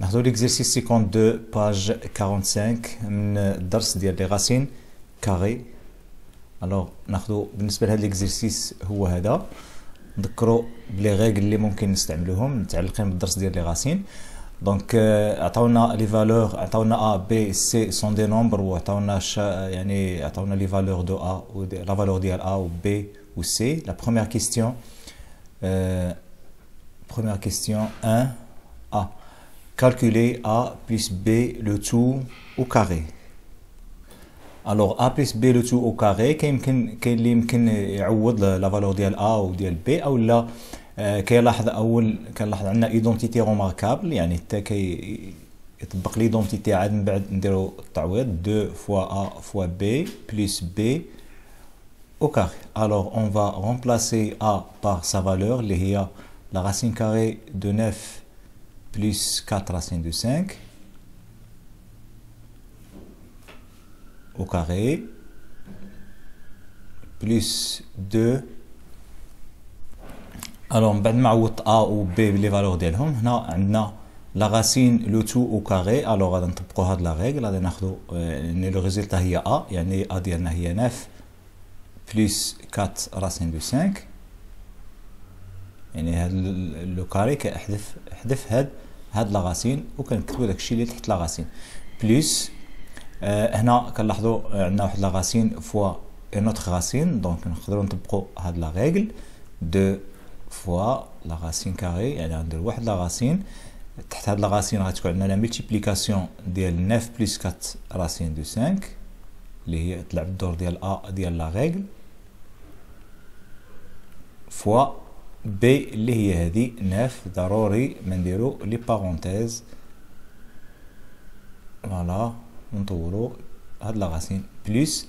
ناخذ l'exercice 52 page 45 من الدرس ديال لي راسين كاري. الوغ ناخذ بالنسبه لهذا الاكزرسيس هو هذا. نذكروا بلي ريغل اللي ممكن نستعملوهم متعلقين بالدرس ديال لي راسين. دونك عطاونا لي فالور، عطاونا ا بي سي سون دي نومبر، وعطاونا يعني عطاونا لي فالور دو ا و لا فالور ديال ا و بي و سي. لا بروميير كيستيون première question 1 a. Calculer a plus b le tout au carré. Alors a plus b le tout au carré كاين اللي يمكن يعوض لا فالور ديال a و ديال b، او لا كيلاحظ كنلاحظ عندنا ايدونتيتي روماركابل، يعني حتى يطبق ليدونتيتي عاد من بعد نديرو التعويض 2 fois a fois b plus b au carré. Alors on va remplacer a par sa valeur اللي هي la racine carrée de 9 plus 4 racine de 5 au carré plus 2. alors من بعد ما عوضت a و b بلي فالور ديالهم، هنا عندنا la racine le tout au carré. alors غادي نطبقوا هاد لا ريغل، غادي ناخذوا يعني لو ريزلتا هي a، يعني a ديالنا هي 9 plus 4 racine de 5، يعني هاد لو كاري كنحذف هاد لا غاسين وكنكتبوا داكشي اللي تحت لا غاسين بليس. هنا كنلاحظوا عندنا واحد لا غاسين فوا اون اوتر غاسين، دونك نقدروا نطبقوا هاد لا ريغل 2 فوا لا غاسين كاري، يعني غندير واحد لا غاسين تحت هاد لا غاسين غتكون عندنا لا ملتيبليكاسيون ديال 9 بلس 4 راسين دو 5 اللي هي تلعب الدور ديال ا ديال لا ريغل فوا بي اللي هي هذه 9. ضروري ما نديرو لي بارونتيز، فوالا نطولوا هاد لا غاسين بلس.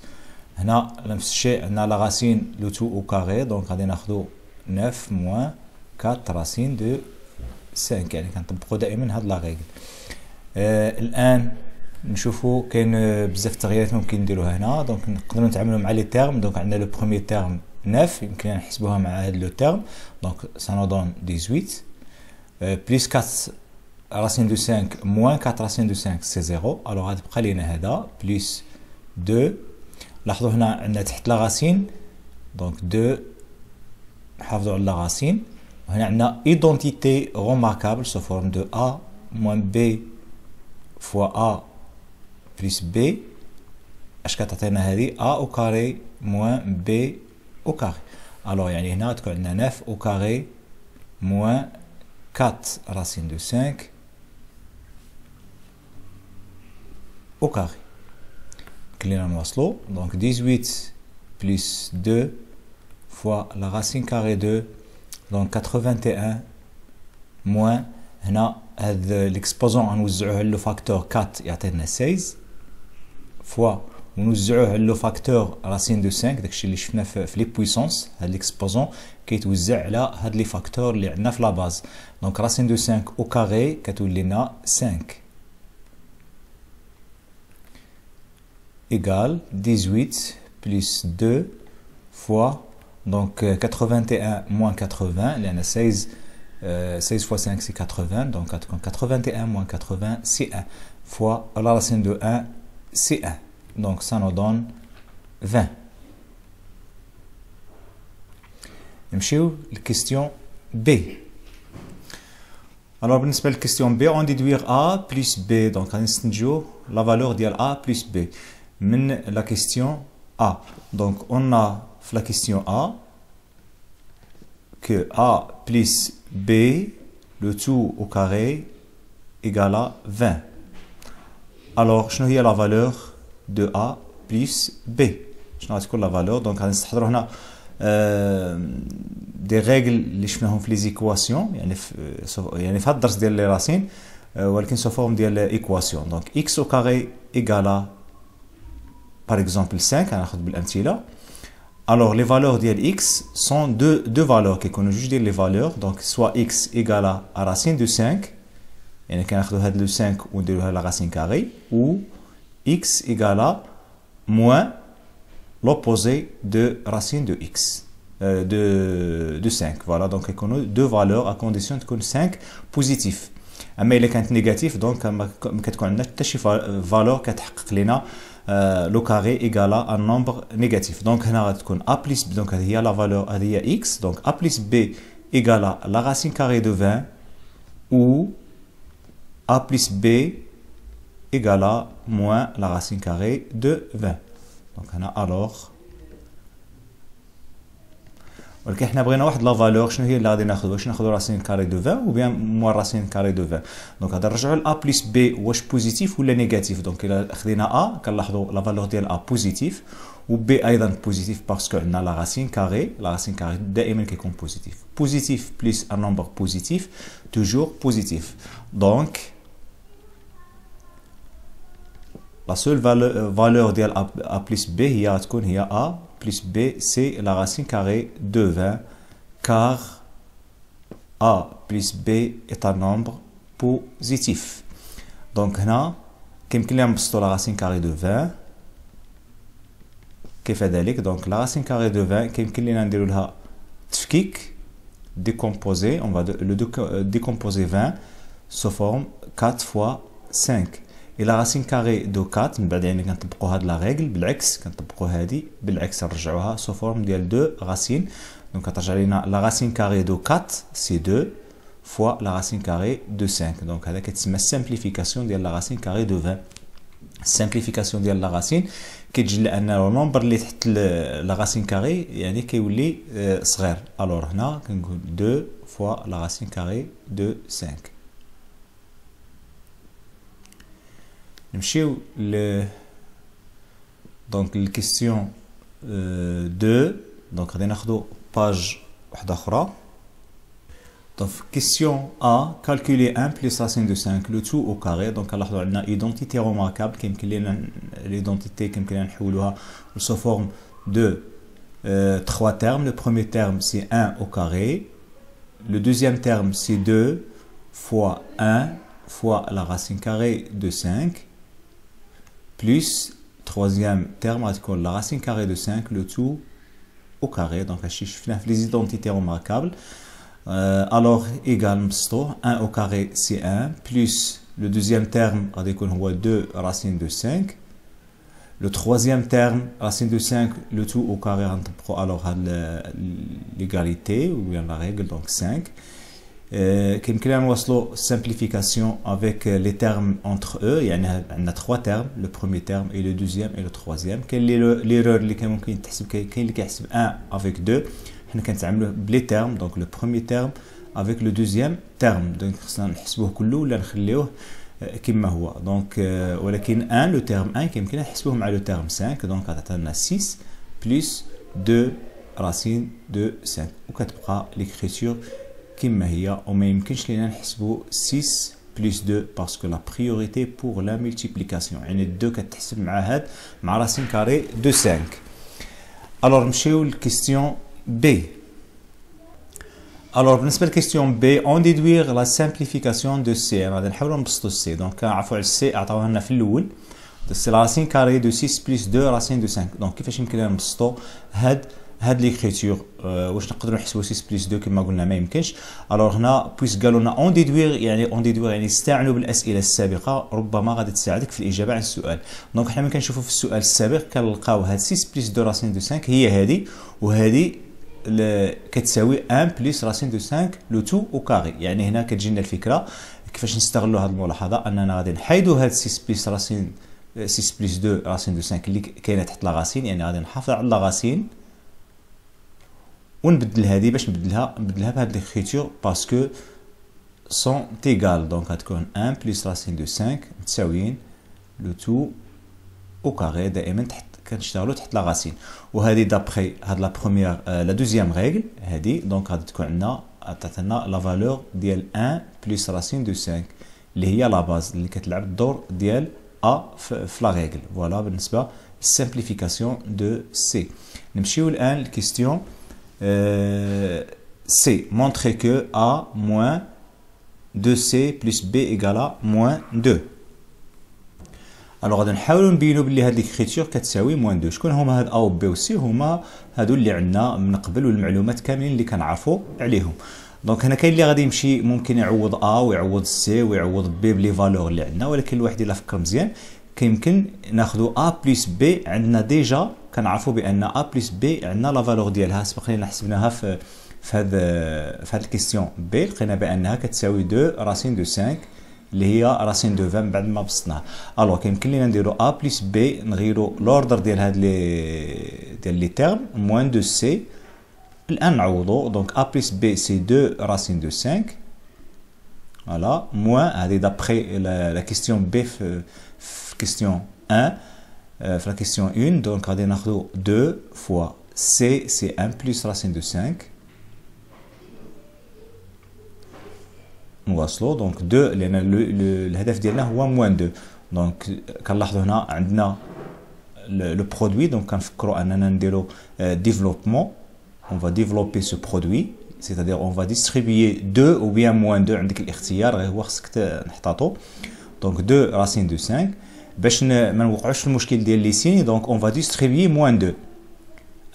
هنا نفس الشيء عندنا لا غاسين لو تو او كاري، دونك غادي ناخذوا 9 موان 4 راسين دو 5، يعني كنطبقوا دائما هاد لا ريغل. الان نشوفوا كاين بزاف التغييرات ممكن نديروها هنا، دونك نقدروا نتعاملوا مع لي تيرم. دونك عندنا لو بروميير تيرم 9، يمكن نحسبوها مع هاد لو تيرم، دونك ça nous donne 18 plus 4 racine de 5 moins 4 racine de 5 c'est 0. alors غتبقى لينا هذا plus 2. لاحظوا هنا عندنا تحت لا غاسين، دونك 2 نحافظوا على لا غاسين. وهنا عندنا identité remarquable sous forme de a moins b fois a plus b. اش كتعطينا هذه a au carré moins b au carré. alors يعني هنا تكون عندنا 9 au carré moins 4 racine de 5 au carré. كلينا نوصلو، donc 18 plus 2 fois la racine carrée 2، donc 81 moins هنا هذا l'exposant غنوزعوه على لو فاكتور 4 يعطينا 16 fois ونوزعوه على لو فاكتور راسين دو 5، داكشي اللي شفنا في لي بويسونس. هاد ليكسبوزون كيتوزع على هاد لي فاكتور اللي عندنا في لا باز. دونك راسين دو 5 او كاري كتولي لنا 5 ايغال 18 بلس 2 فوا دونك 81 موان 80، لان 16 fois 5 c'est 80، donc غتكون 81 moins 80 c'est 1 fois la racine de 1 c'est 1. donc ça nous donne 20. نمشيو للكيستيون بي. alors بالنسبه للكيستيون بي on déduire a plus b، donc غادي نستنتجو لا فالور ديال a plus b من لا كيستيون a. donc on a في لا كيستيون a que a plus b le tout au carré égale à 20. alors شنو هي لا فالور de a plus b؟ شنو غتكون لا فالور؟ دونك غادي نستحضروا هنا دي ريغل اللي شفناهم في لي زيكواسيون، يعني في هذا الدرس ديال لي راسين، ولكن سو فورم ديال ايكواسيون. دونك x au carré égale par exemple 5، غناخذ بالامثله. alors les valeurs ديال x sont deux valeurs كيكونوا جوج ديال لي فالور، دونك soit x égale à racine de 5، يعني كناخذوا هاد لو 5 ونديروها لا راسين كاري، ou x égale à moins l'opposé de racine de x de 5. voilà, donc il y a deux valeurs à condition de 5 positifs. اما الا كانت نيجاتيف دونك ما كتكون عندنا حتى شي فالور كتحقق لنا لو كاري ايغالا ان نومبر نيجاتيف. دونك هنا غتكون ا بلس ب، دونك هذه هي لا فالور، هذه هي اكس، دونك ا بلس ب ايغالا لا راسين كاري دو 20 ou a plus b égale à moins la racine carrée de 20. Donc on a alors ولكن حنا بغينا واحد لا فالور، شنو هي اللي غادي ناخذ؟ واش ناخذ راسين كاري دو 20 ou bien moins راسين كاري دو 20. دونك غادي نرجعوا ل a plus b واش بوزيتيف ولا نيجاتيف. دونك الا خدينا a كنلاحظوا لا فالور ديال a بوزيتيف و b ايضا بوزيتيف باسكو عندنا لا راسين كاري، لا راسين كاري دائما كيكون بوزيتيف. بوزيتيف بلس ان نومبر بوزيتيف توجور بوزيتيف. دونك la seule valeur ديال a plus b هي غتكون هي a plus b c'est la racine carrée de 20 car a plus b est un nombre positif. Donc هنا كيمكن لنا نبسطوا la racine carrée de 20 كيف ذلك. دونك la racine carrée de 20 كيمكن لنا نديروا لها تفكيك décomposer, on va le décomposer 20 sous forme 4 fois 5. Et la racine carrée de 4 من بعد يعني كنطبقوا هاد لا ريغل بالعكس، كنطبقوا هادي بالعكس نرجعوها سو فورم ديال 2 راسين. دونك كترجع لينا لا راسين كاري دو 4 سي 2 فوا لا راسين كاري دو 5. دونك هذا كتسمى سامبليفيكاسيون ديال لا راسين كاري دو 20. السامبليفيكاسيون ديال لا راسين كتجي لان لو نومبر اللي تحت لا راسين كاري يعني كيولي صغير. الوغ هنا كنقول 2 فوا لا راسين كاري دو 5. نمشيو ل دونك الكيستيون 2. دونك غادي ناخدو باج وحده اخرى. دونك كيستيون ا calculer 1 plus racine de 5 le tout au carré. دونك كنلاحظوا عندنا ايدونتيتي روماركابل كيمكن لينا ليدونتيتي كيمكن لنا نحولوها sous forme de 3 termes. Le premier terme c'est 1 au carré, le deuxième terme c'est 2 fois 1 fois la racine carrée de 5 plus troisième terme غتكون la racine carrée de 5 le tout au carré. Donc هادشي شفناه في les identités remarquables. Alors égal نبسطوه 1 au carré c'est 1 plus le deuxième terme غادي يكون هو 2 racine de 5. Le troisième terme racine de 5 le tout au carré غنطبقوا alors هاد l'égalité ou bien la règle donc 5. كيمكن لنا نوصلوا simplification avec les termes entre eux. يعني عندنا 3 termes, le premier terme et le deuxième et le troisième. كاين l'erreur اللي كان ممكن تحسب، كاين اللي كيحسب 1 avec 2. حنا كنتعاملوا بلي termes. donc le premier terme avec le deuxième terme. donc خصنا نحسبوه كله ولا نخليوه كما هو. donc ولكن 1 le terme 1 كيمكن نحسبوه مع le terme 5. donc غتعطينا 6 plus 2 racine de 5 وكتبقى l'écriture كما هي. وما يمكنش لينا نحسبوا 6 plus 2 parce que la priorité pour la multiplication يعني 2 كتحسب مع هاد مع راسين كاري دو 5. alors نمشيو للكيستيون B. alors بالنسبه للكيستيون B on déduire la simplification de C. غادي نحاولوا نبسطوا C. donc كنعرفوا على C عطاوها لنا في الاول سي لا راسين كاري دو 6 plus 2 راسين دو 5. donc كيفاش يمكن لنا نبسطوا هاد ليكريتور؟ واش نقدروا نحسبوا 6 بلس 2 كما قلنا؟ ما يمكنش. الوغ هنا بويس قالوا لنا اون ديدوير يعني استعنوا بالاسئله السابقه ربما غادي تساعدك في الاجابه على السؤال. دونك حنا ملي كنشوفوا في السؤال السابق كنلقاو هاد 6 بلس 2 راسين دو 5 هي هذه وهذه كتساوي 1 بلس راسين دو 5 لو تو او كاري. يعني هنا كتجينا الفكره كيفاش نستغلوا هذه الملاحظه اننا غادي نحيدوا هاد 6 بلس راسين 6 بلس 2 راسين دو 5 اللي كاينه تحت لا راسين. يعني غادي نحافظ على لا راسين ونبدل هذه باش نبدلها بهاد ليكريتور باسكو سون ايغال. دونك غتكون 1 بلس راسين دو 5 متساويين لو تو او كاري. دائما تحت كنشتغلوا تحت لا راسين. وهذه دابخي هاد لا بروميير لا دوزيام ريغل هذه. دونك غادي تكون عندنا عطاتنا لا فالور ديال 1 بلس راسين دو 5 اللي هي لا باز اللي كتلعب الدور ديال ا في لا ريغل. فوالا بالنسبه للسامبليفيكاسيون دو سي. نمشيو الان للكيستيون C. Montrer que A moins 2C plus B égale à moins 2. Alors غادي نحاولوا نبينوا بلي هاد ليكريتور كتساوي موان 2. شكون هما هاد A و B و C؟ هما هادو اللي عندنا من قبل والمعلومات كاملين اللي كنعرفوا عليهم. دونك هنا كاين اللي غادي يمشي ممكن يعوض ا ويعوض سي ويعوض بي بلي فالور اللي عندنا، ولكن الواحد الا فكر مزيان كيمكن ناخذوا ا بلس بي. عندنا ديجا كنعرفوا بان ا بلس بي عندنا لا فالور ديالها، سبق لينا حسبناها في هاد الكيستيون بي، لقينا بانها كتساوي 2 راسين دو 5 اللي هي راسين دو 20 بعد ما بسطناها. الوغ كيمكن لينا نديرو ا بلس بي، نغيرو لوردر ديال هاد لي تيرم موان دو سي. الان نعوضو، دونك ا بلس بي سي 2 راسين دو 5 فوالا موان هادي دابخي لا كيستيون بي في كيستيون 1 في لا كيستيون 1. دونك غادي ناخدو 2 فوا سي سي 1 بلس راسين دو 5 نواصلو. دونك 2 لان الهدف ديالنا هو موان 2. دونك كنلاحظوا هنا عندنا لو برودوي، دونك كنفكروا اننا نديرو ديفلوبمون. on va développer ce produit, c'est-à-dire on va distribuer 2 ou bien moins 2 عندك الاختيار غير هو خصك نحطاطو. دونك 2 racine de 5 باش ما نوقعوش المشكل ديال لي سين. دونك on va distribuer moins 2.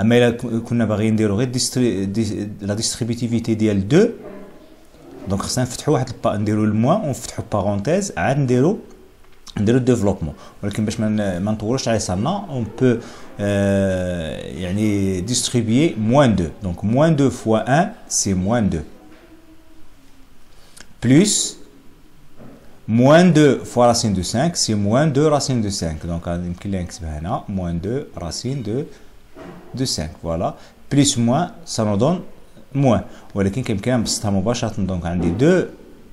اما الا كنا باغيين نديرو غير لا ديستريبيتيفيتي ديال 2، دونك خصنا نفتحوا واحد نديرو الموان ونفتحوا بارونتيز عاد نديرو الديفلوبمون. ولكن باش ما نطولوش على صالنا اون بو يعني ديستريبيي موان 2. دونك موان 2 فوا 1 سي موان 2 بلس موان 2 فوا راسين دو 5 سي موان 2 راسين دو 5. دونك يمكن لي نكتبها هنا موان 2 راسين دو 5 فوالا بلس موان سا نو دون موان. ولكن كيمكن نبسطها مباشرة. دونك عندي 2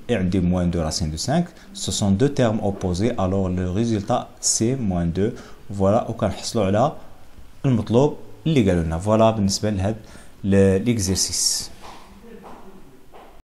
et عندي moins 2 racine de 5. Ce sont deux termes opposés, alors le résultat c'est moins 2. Voilà وكنحصلوا على المطلوب اللي قالوا لنا. فوالا بالنسبة لهاد l'exercice.